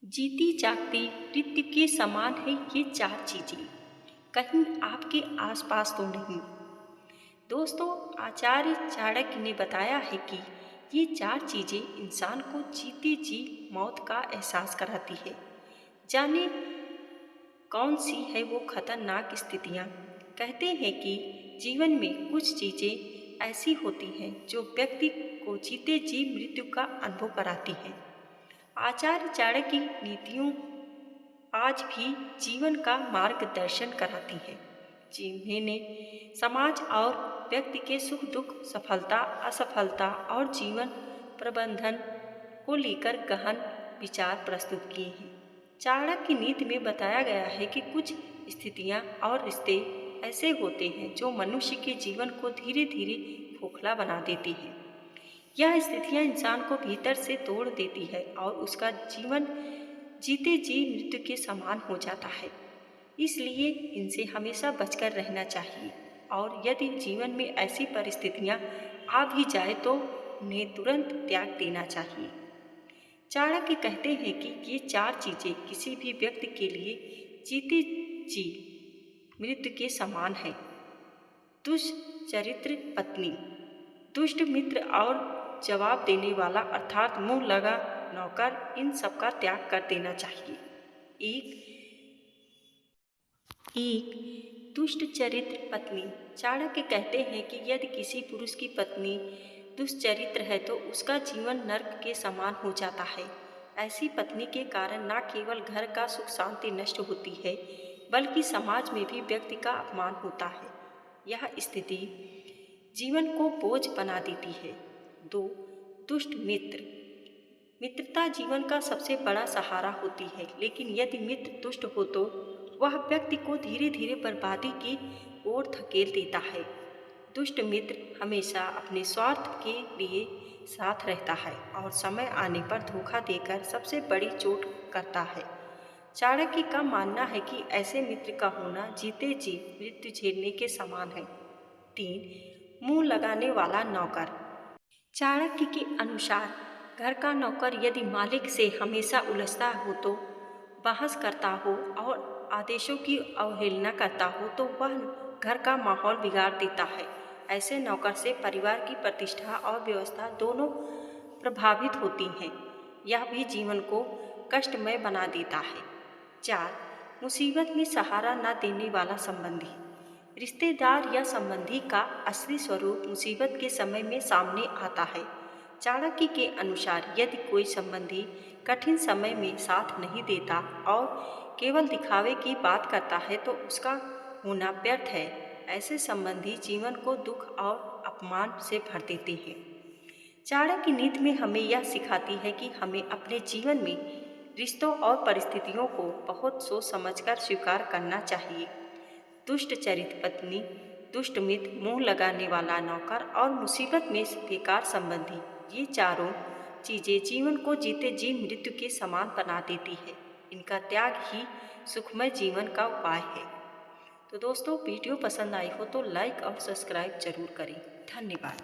जीती जागती मृत्यु के समान है ये चार चीजें, कहीं आपके आसपास तो नहीं। दोस्तों, आचार्य चाणक्य ने बताया है कि ये चार चीजें इंसान को जीते जी मौत का एहसास कराती है। जाने कौन सी है वो खतरनाक स्थितियाँ। कहते हैं कि जीवन में कुछ चीजें ऐसी होती हैं जो व्यक्ति को जीते जी मृत्यु का अनुभव कराती हैं। आचार्य चाणक्य की नीतियों आज भी जीवन का मार्गदर्शन कराती हैं, जिन्हें समाज और व्यक्ति के सुख दुख, सफलता असफलता और जीवन प्रबंधन को लेकर गहन विचार प्रस्तुत किए हैं। चाणक्य की नीति में बताया गया है कि कुछ स्थितियां और रिश्ते ऐसे होते हैं जो मनुष्य के जीवन को धीरे धीरे खोखला बना देती हैं। यह स्थितियां इंसान को भीतर से तोड़ देती है और उसका जीवन जीते जी मृत्यु के समान हो जाता है। इसलिए इनसे हमेशा बचकर रहना चाहिए और यदि जीवन में ऐसी परिस्थितियां आ भी जाए तो उन्हें तुरंत त्याग देना चाहिए। चाणक्य कहते हैं कि ये चार चीजें किसी भी व्यक्ति के लिए जीते जी मृत्यु के समान है। दुष्चरित्र पत्नी, दुष्ट मित्र और जवाब देने वाला अर्थात मुंह लगा नौकर, इन सब का त्याग कर देना चाहिए। एक दुष्ट चरित्र पत्नी। चाणक्य कहते हैं कि यदि किसी पुरुष की पत्नी दुष्चरित्र है तो उसका जीवन नर्क के समान हो जाता है। ऐसी पत्नी के कारण न केवल घर का सुख शांति नष्ट होती है, बल्कि समाज में भी व्यक्ति का अपमान होता है। यह स्थिति जीवन को बोझ बना देती है। दो, दुष्ट मित्र। मित्रता जीवन का सबसे बड़ा सहारा होती है, लेकिन यदि मित्र दुष्ट हो तो वह व्यक्ति को धीरे धीरे बर्बादी की ओर धकेल देता है। दुष्ट मित्र हमेशा अपने स्वार्थ के लिए साथ रहता है और समय आने पर धोखा देकर सबसे बड़ी चोट करता है। चाणक्य का मानना है कि ऐसे मित्र का होना जीते जी मृत्यु झेलने के समान है। तीन, मुंह लगाने वाला नौकर। चाणक्य के अनुसार घर का नौकर यदि मालिक से हमेशा उलझता हो, तो बहस करता हो और आदेशों की अवहेलना करता हो तो वह घर का माहौल बिगाड़ देता है। ऐसे नौकर से परिवार की प्रतिष्ठा और व्यवस्था दोनों प्रभावित होती हैं। यह भी जीवन को कष्टमय बना देता है। चार, मुसीबत में सहारा न देने वाला संबंधी। रिश्तेदार या संबंधी का असली स्वरूप मुसीबत के समय में सामने आता है। चाणक्य के अनुसार यदि कोई संबंधी कठिन समय में साथ नहीं देता और केवल दिखावे की बात करता है तो उसका होना व्यर्थ है। ऐसे संबंधी जीवन को दुख और अपमान से भर देते हैं। चाणक्य की नीति में हमें यह सिखाती है कि हमें अपने जीवन में रिश्तों और परिस्थितियों को बहुत सोच समझकर स्वीकार करना चाहिए। दुष्ट चरित्र पत्नी, दुष्ट मित्र, मुंह लगाने वाला नौकर और मुसीबत में बेकार संबंधी, ये चारों चीजें जीवन को जीते जी मृत्यु के समान बना देती है। इनका त्याग ही सुखमय जीवन का उपाय है। तो दोस्तों, वीडियो पसंद आई हो तो लाइक और सब्सक्राइब जरूर करें। धन्यवाद।